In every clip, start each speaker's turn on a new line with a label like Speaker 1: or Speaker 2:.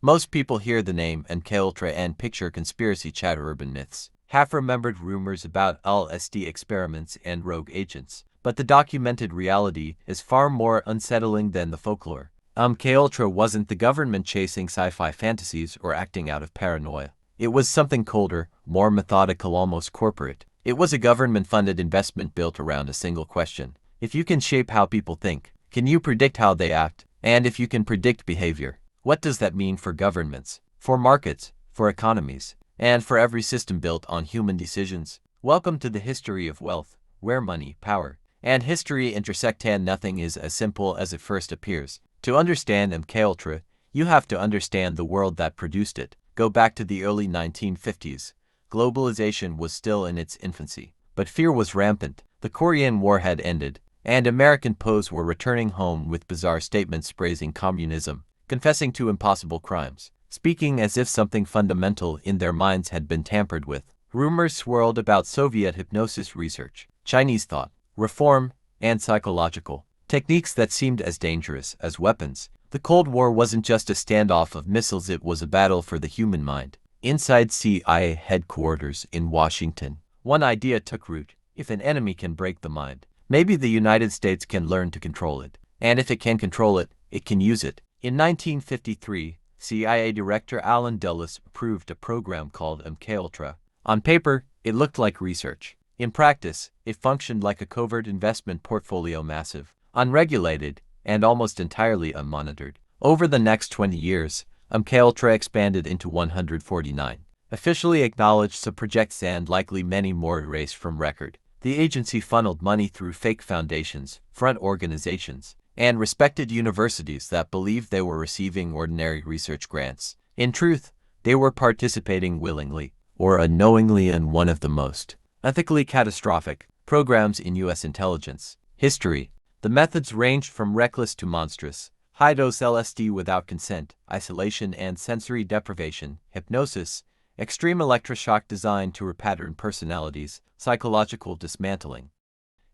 Speaker 1: Most people hear the name MKUltra and picture conspiracy chatter, urban myths, half-remembered rumors about LSD experiments and rogue agents. But the documented reality is far more unsettling than the folklore. MKUltra wasn't the government chasing sci-fi fantasies or acting out of paranoia. It was something colder, more methodical, almost corporate. It was a government-funded investment built around a single question. If you can shape how people think, can you predict how they act? And if you can predict behavior, what does that mean for governments, for markets, for economies, and for every system built on human decisions? Welcome to the history of wealth, where money, power, and history intersect, and nothing is as simple as it first appears. To understand MKUltra, you have to understand the world that produced it. Go back to the early 1950s. Globalization was still in its infancy, but fear was rampant. The Korean War had ended, and American POs were returning home with bizarre statements praising communism, confessing to impossible crimes, speaking as if something fundamental in their minds had been tampered with. Rumors swirled about Soviet hypnosis research, Chinese thought, reform, and psychological techniques that seemed as dangerous as weapons. The Cold War wasn't just a standoff of missiles, it was a battle for the human mind. Inside CIA headquarters in Washington, one idea took root. If an enemy can break the mind, maybe the United States can learn to control it. And if it can control it, it can use it. In 1953, CIA Director Allen Dulles approved a program called MKUltra. On paper, it looked like research. In practice, it functioned like a covert investment portfolio, massive, unregulated, and almost entirely unmonitored. Over the next 20 years, MKUltra expanded into 149 officially acknowledged sub-projects and likely many more erased from record. The agency funneled money through fake foundations, front organizations, and respected universities that believed they were receiving ordinary research grants. In truth, they were participating willingly or unknowingly in one of the most ethically catastrophic programs in U.S. intelligence history. The methods ranged from reckless to monstrous: high-dose LSD without consent, isolation and sensory deprivation, hypnosis, extreme electroshock designed to repattern personalities, psychological dismantling.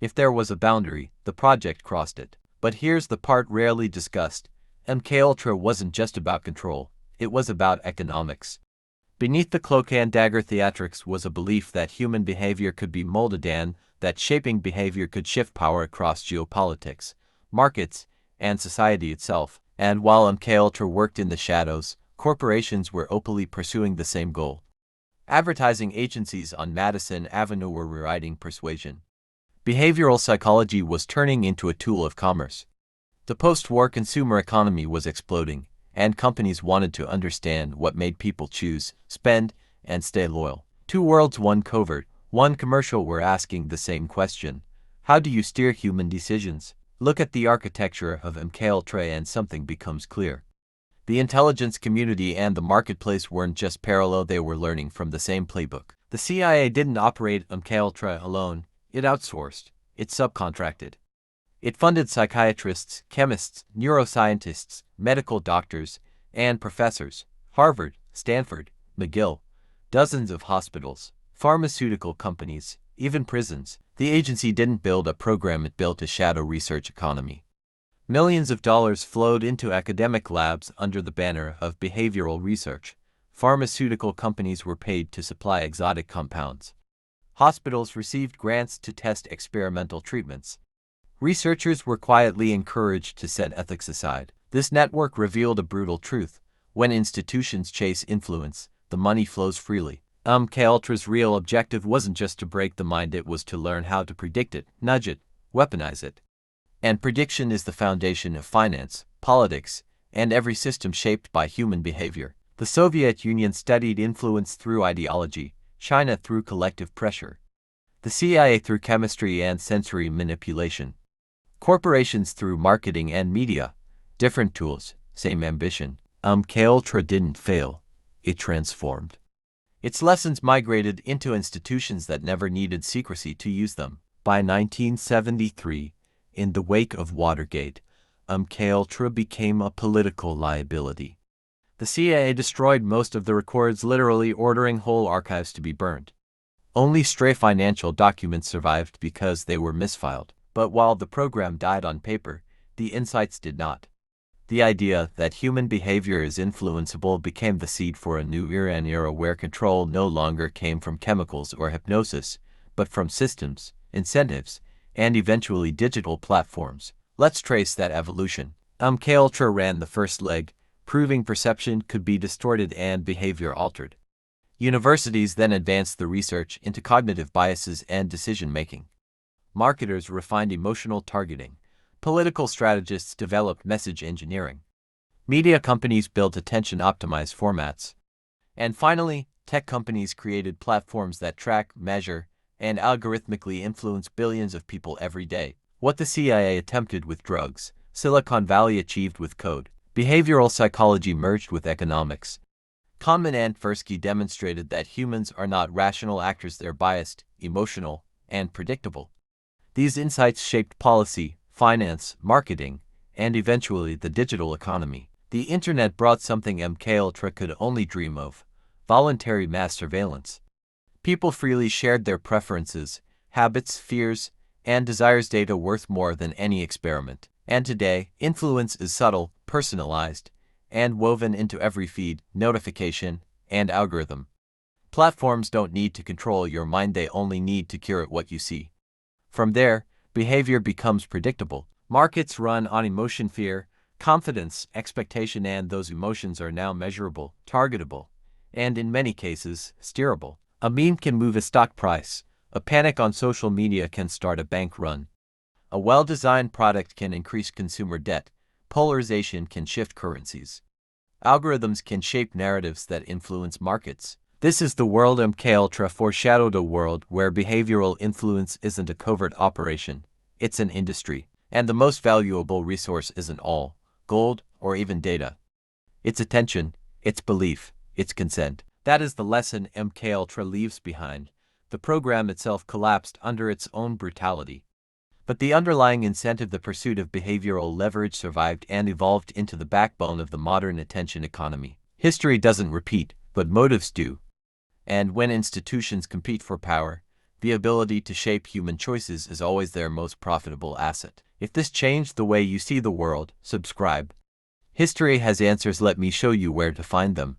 Speaker 1: If there was a boundary, the project crossed it. But here's the part rarely discussed. MKUltra wasn't just about control, it was about economics. Beneath the cloak and dagger theatrics was a belief that human behavior could be molded and that shaping behavior could shift power across geopolitics, markets, and society itself. And while MKUltra worked in the shadows, corporations were openly pursuing the same goal. Advertising agencies on Madison Avenue were rewriting persuasion. Behavioral psychology was turning into a tool of commerce. The post-war consumer economy was exploding, and companies wanted to understand what made people choose, spend, and stay loyal. Two worlds, one covert, one commercial, were asking the same question: how do you steer human decisions? Look at the architecture of MKUltra and something becomes clear. The intelligence community and the marketplace weren't just parallel, they were learning from the same playbook. The CIA didn't operate MKUltra alone, it outsourced, it subcontracted. It funded psychiatrists, chemists, neuroscientists, medical doctors, and professors. Harvard, Stanford, McGill, dozens of hospitals, pharmaceutical companies, even prisons. The agency didn't build a program, it built a shadow research economy. Millions of dollars flowed into academic labs under the banner of behavioral research. Pharmaceutical companies were paid to supply exotic compounds. Hospitals received grants to test experimental treatments. Researchers were quietly encouraged to set ethics aside. This network revealed a brutal truth: when institutions chase influence, the money flows freely. MKUltra's real objective wasn't just to break the mind, it was to learn how to predict it, nudge it, weaponize it. And prediction is the foundation of finance, politics, and every system shaped by human behavior. The Soviet Union studied influence through ideology, China through collective pressure, the CIA through chemistry and sensory manipulation, corporations through marketing and media. Different tools, same ambition. MKUltra didn't fail, it transformed. Its lessons migrated into institutions that never needed secrecy to use them. By 1973, in the wake of Watergate, MKUltra became a political liability. The CIA destroyed most of the records, literally ordering whole archives to be burned. Only stray financial documents survived because they were misfiled. But while the program died on paper, the insights did not. The idea that human behavior is influenceable became the seed for a new era, an era where control no longer came from chemicals or hypnosis, but from systems, incentives, and eventually digital platforms. Let's trace that evolution. MKUltra ran the first leg, proving perception could be distorted and behavior altered. Universities then advanced the research into cognitive biases and decision-making. Marketers refined emotional targeting. Political strategists developed message engineering. Media companies built attention-optimized formats. And finally, tech companies created platforms that track, measure, and algorithmically influence billions of people every day. What the CIA attempted with drugs, Silicon Valley achieved with code. Behavioral psychology merged with economics. Kahneman and Tversky demonstrated that humans are not rational actors, they're biased, emotional, and predictable. These insights shaped policy, finance, marketing, and eventually the digital economy. The internet brought something MKUltra could only dream of: voluntary mass surveillance. People freely shared their preferences, habits, fears, and desires, data worth more than any experiment. And today, influence is subtle, personalized, and woven into every feed, notification, and algorithm. Platforms don't need to control your mind, they only need to curate what you see. From there, behavior becomes predictable. Markets run on emotion, fear, confidence, expectation, and those emotions are now measurable, targetable, and in many cases, steerable. A meme can move a stock price. A panic on social media can start a bank run. A well-designed product can increase consumer debt. Polarization can shift currencies. Algorithms can shape narratives that influence markets. This is the world MKUltra foreshadowed, a world where behavioral influence isn't a covert operation, it's an industry. And the most valuable resource isn't all gold or even data. It's attention, it's belief, it's consent. That is the lesson MKUltra leaves behind. The program itself collapsed under its own brutality. But the underlying incentive, the pursuit of behavioral leverage, survived and evolved into the backbone of the modern attention economy. History doesn't repeat, but motives do. And when institutions compete for power, the ability to shape human choices is always their most profitable asset. If this changed the way you see the world, subscribe. History has answers, let me show you where to find them.